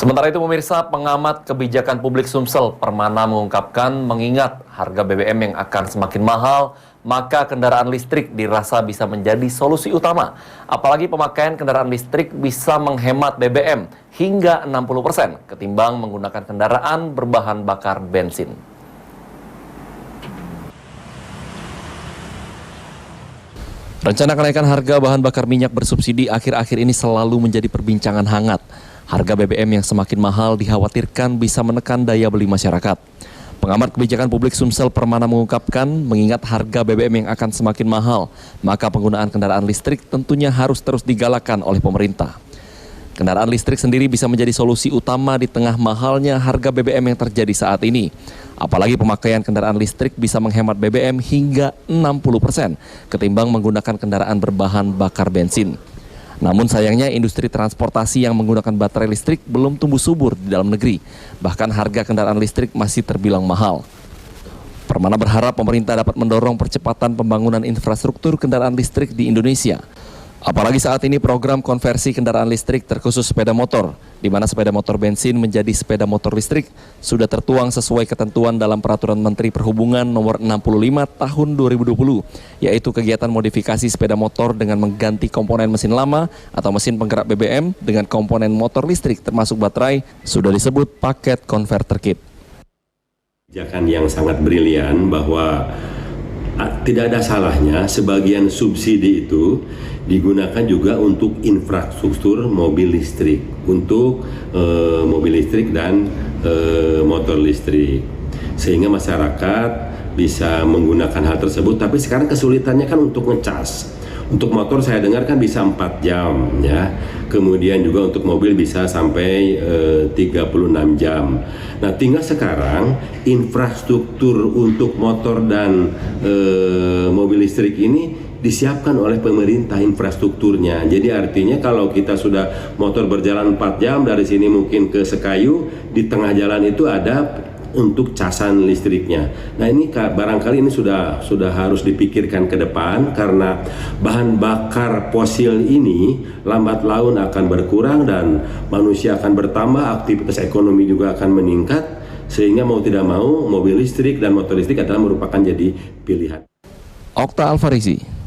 Sementara itu pemirsa, pengamat kebijakan publik Sumsel Permana mengungkapkan mengingat harga BBM yang akan semakin mahal, maka kendaraan listrik dirasa bisa menjadi solusi utama. Apalagi pemakaian kendaraan listrik bisa menghemat BBM hingga 60% ketimbang menggunakan kendaraan berbahan bakar bensin. Rencana kenaikan harga bahan bakar minyak bersubsidi akhir-akhir ini selalu menjadi perbincangan hangat. Harga BBM yang semakin mahal dikhawatirkan bisa menekan daya beli masyarakat. Pengamat kebijakan publik Sumsel Permana mengungkapkan, mengingat harga BBM yang akan semakin mahal, maka penggunaan kendaraan listrik tentunya harus terus digalakkan oleh pemerintah. Kendaraan listrik sendiri bisa menjadi solusi utama di tengah mahalnya harga BBM yang terjadi saat ini. Apalagi pemakaian kendaraan listrik bisa menghemat BBM hingga 60% ketimbang menggunakan kendaraan berbahan bakar bensin. Namun sayangnya industri transportasi yang menggunakan baterai listrik belum tumbuh subur di dalam negeri. Bahkan harga kendaraan listrik masih terbilang mahal. Permana berharap pemerintah dapat mendorong percepatan pembangunan infrastruktur kendaraan listrik di Indonesia. Apalagi saat ini program konversi kendaraan listrik terkhusus sepeda motor, di mana sepeda motor bensin menjadi sepeda motor listrik, sudah tertuang sesuai ketentuan dalam Peraturan Menteri Perhubungan Nomor 65 Tahun 2020, yaitu kegiatan modifikasi sepeda motor dengan mengganti komponen mesin lama atau mesin penggerak BBM dengan komponen motor listrik termasuk baterai, sudah disebut paket converter kit. Kebijakan yang sangat brilian bahwa tidak ada salahnya sebagian subsidi itu digunakan juga untuk infrastruktur mobil listrik, untuk mobil listrik dan motor listrik, sehingga masyarakat bisa menggunakan hal tersebut. Tapi sekarang kesulitannya kan untuk ngecas. Untuk motor saya dengar kan bisa 4 jam ya. Kemudian juga untuk mobil bisa sampai 36 jam. Nah, tinggal sekarang infrastruktur untuk motor dan mobil listrik ini disiapkan oleh pemerintah infrastrukturnya. Jadi artinya kalau kita sudah motor berjalan 4 jam dari sini mungkin ke Sekayu, di tengah jalan itu ada untuk casan listriknya. Nah, ini barangkali ini sudah harus dipikirkan ke depan, karena bahan bakar fosil ini lambat laun akan berkurang dan manusia akan bertambah, aktivitas ekonomi juga akan meningkat, sehingga mau tidak mau mobil listrik dan motor listrik adalah merupakan jadi pilihan. Okta Alfarisi.